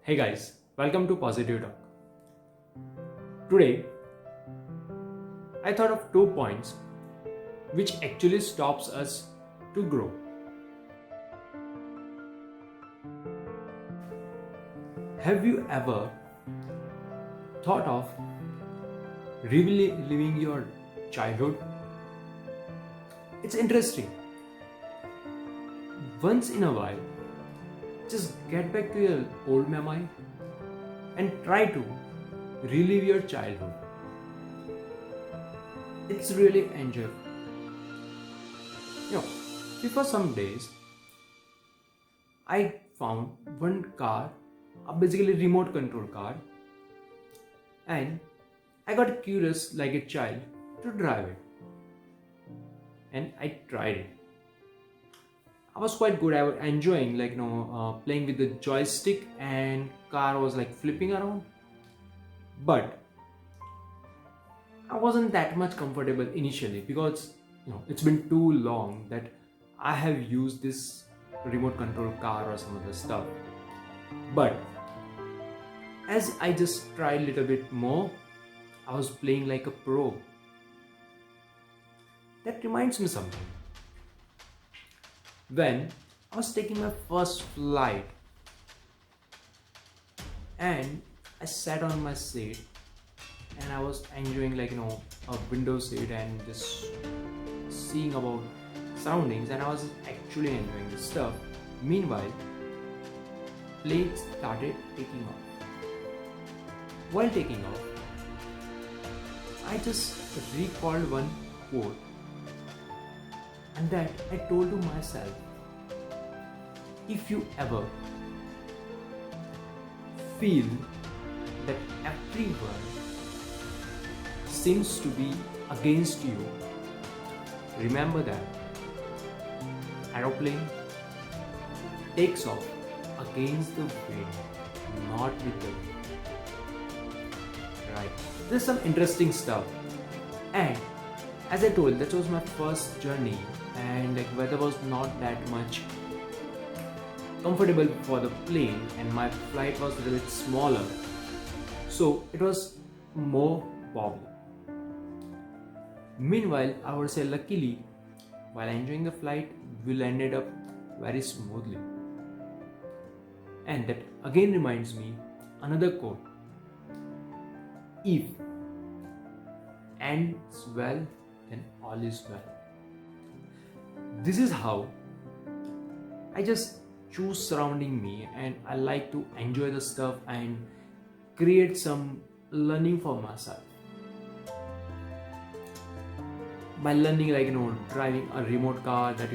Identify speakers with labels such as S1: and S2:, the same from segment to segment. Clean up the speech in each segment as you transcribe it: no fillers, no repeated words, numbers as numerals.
S1: Hey guys, welcome to Positive Talk. Today, I thought of 2 points which actually stops us to grow. Have you ever thought of reliving your childhood? It's interesting. Once in a while, just get back to your old memory and try to relive your childhood. It's really enjoyable. You know, before some days, I found one car, a basically remote control car, and I got curious like a child to drive it, and I tried it. I was quite good. I was enjoying playing with the joystick, and car was like flipping around. But I wasn't that much comfortable initially because it's been too long that I have used this remote control car or some other stuff. But as I just tried a little bit more, I was playing like a pro. That reminds me something. When I was taking my first flight and I sat on my seat and I was enjoying a window seat and just seeing about surroundings, and I was actually enjoying this stuff. Meanwhile, plane started taking off. While taking off, I just recalled one quote, and that I told to myself, if you ever feel that everyone seems to be against you, remember that aeroplane takes off against the wind, not with the wind. Right? There's some interesting stuff. And as I told, that was my first journey, and weather was not that much comfortable for the plane, and my flight was a little bit smaller, so it was more wobbly. Meanwhile, I would say luckily, while enjoying the flight, we landed up very smoothly. And that again reminds me another quote: if ends well, then all is well. This is how I just choose surrounding me, and I like to enjoy the stuff and create some learning for myself. By learning driving a remote car, that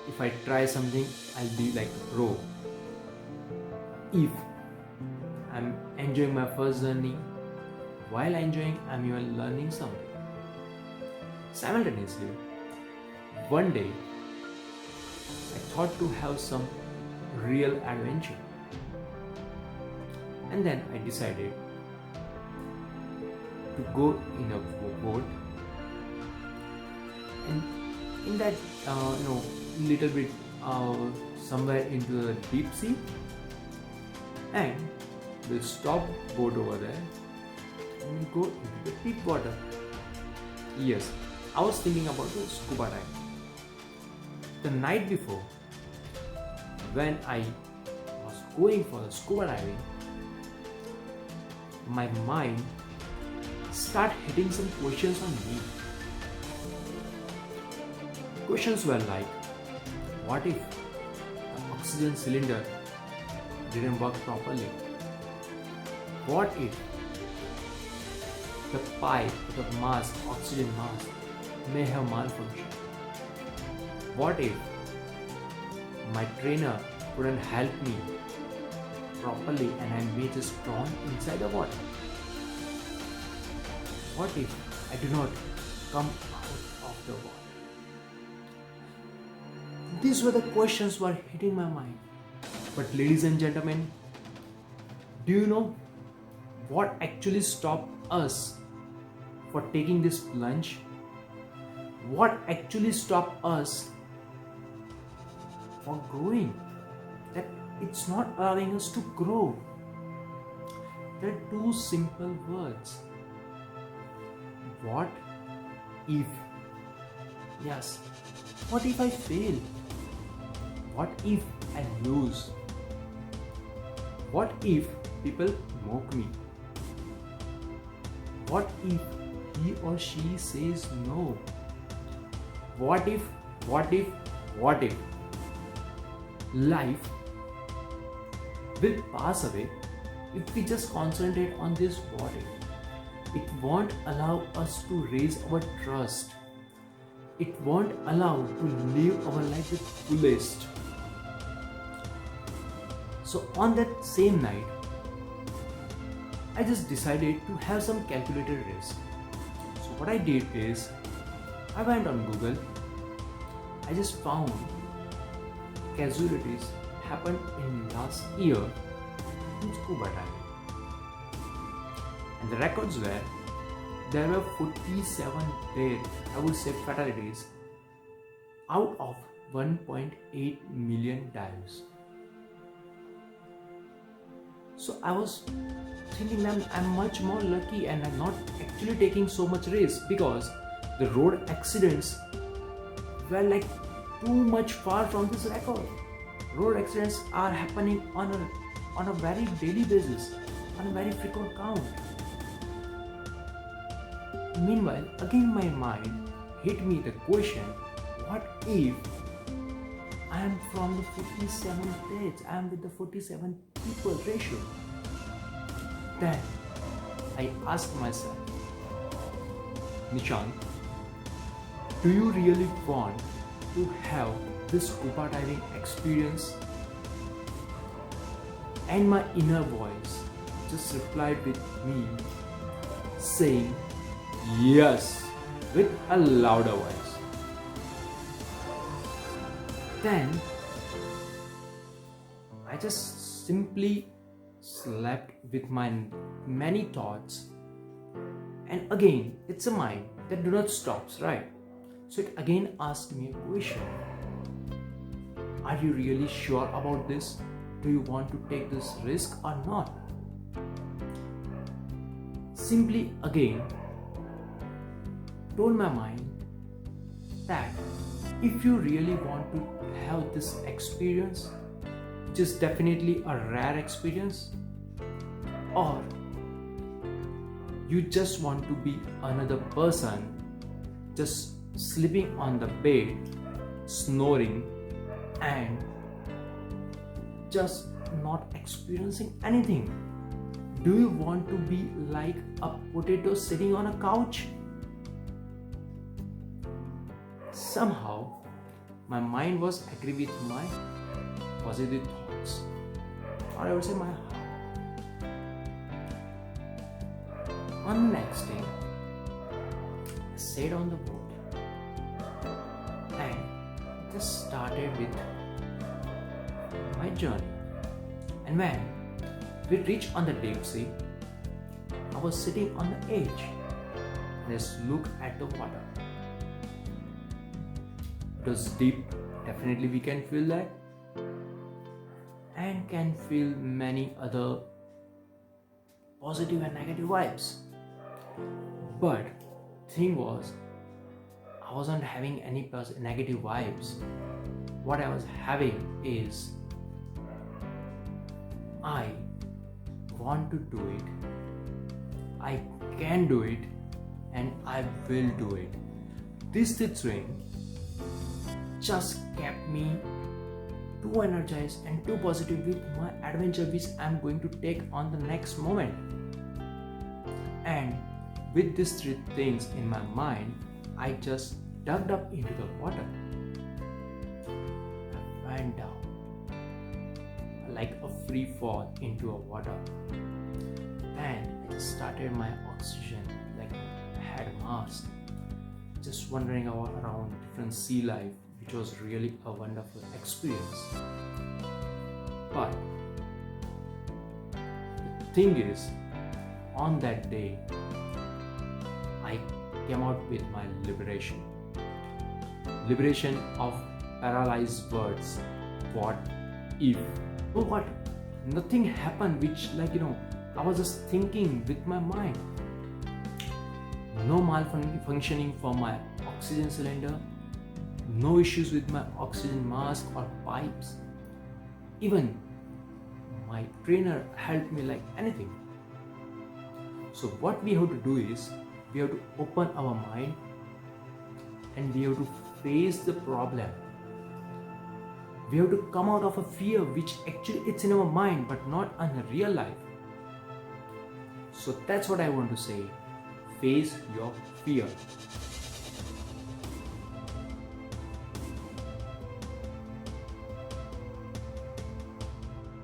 S1: if I try something, I'll be like a pro. If I'm enjoying my first journey, while enjoying, I'm even learning something. Simultaneously, one day I thought to have some real adventure, and then I decided to go in a boat, and in that little bit somewhere into the deep sea, and we'll stop boat over there and we'll go into the deep water. Yes, I was thinking about the scuba diving. The night before, when I was going for the scuba diving, my mind started hitting some questions on me. Questions were like, what if the oxygen cylinder didn't work properly? What if the pipe, the mask, oxygen mask may have malfunctioned? What if my trainer couldn't help me properly and I may just drown inside the water? What if I do not come out of the water? These were the questions were hitting my mind. But ladies and gentlemen, do you know what actually stopped us for taking this plunge? What actually stopped us for growing? That it's not allowing us to grow. There are two simple words. What if? Yes. What if I fail? What if I lose? What if people mock me? What if he or she says no? What if, what if, what if? Life will pass away if we just concentrate on this what if. It won't allow us to raise our trust. It won't allow to live our life with fullest. So on that same night, I just decided to have some calculated risk. So what I did is, I went on Google. I just found casualties happened in last year in scuba diving. And the records were, there were 47 deaths, I would say fatalities, out of 1.8 million dives. So I was thinking that I'm much more lucky and I'm not actually taking so much risk, because the road accidents were like too much far from this record. Road accidents are happening on a very daily basis, on a very frequent count. Meanwhile, again my mind hit me the question, what if I am from the 47 deaths, I am with the 47 people ratio? Then I asked myself, Nishant, do you really want to have this scuba diving experience? And my inner voice just replied with me saying yes with a louder voice. Then I just simply slept with my many thoughts, and again it's a mind that do not stops, right? So it again asked me a question. Are you really sure about this? Do you want to take this risk or not? Simply again told my mind that if you really want to have this experience, which is definitely a rare experience, or you just want to be another person just sleeping on the bed, snoring, and just not experiencing anything. Do you want to be like a potato sitting on a couch? Somehow, my mind was agree with my positive thoughts, or I would say my heart. On the next day, I sat on the boat and just started with my journey. And when we reached on the deep sea, I was sitting on the edge and just look at the water. It was deep, definitely we can feel that, and can feel many other positive and negative vibes. But thing was, I wasn't having any negative vibes. What I was having is, I want to do it, I can do it, and I will do it. This thing just kept me too energized and too positive with my adventure which I'm going to take on the next moment. And with these three things in my mind, I just dug up into the water. I went down like a free fall into a water. Then I just started my oxygen, like I had a mask, just wandering around different sea life, which was really a wonderful experience. But the thing is, on that day, I came out with my liberation of paralyzed words. What if? Oh, what? Nothing happened which, I was just thinking with my mind. No malfunctioning for my oxygen cylinder, no issues with my oxygen mask or pipes. Even my trainer helped me like anything. So what we have to do is we have to open our mind and we have to face the problem. We have to come out of a fear which actually it's in our mind but not in real life. So that's what I want to say. Face your fear.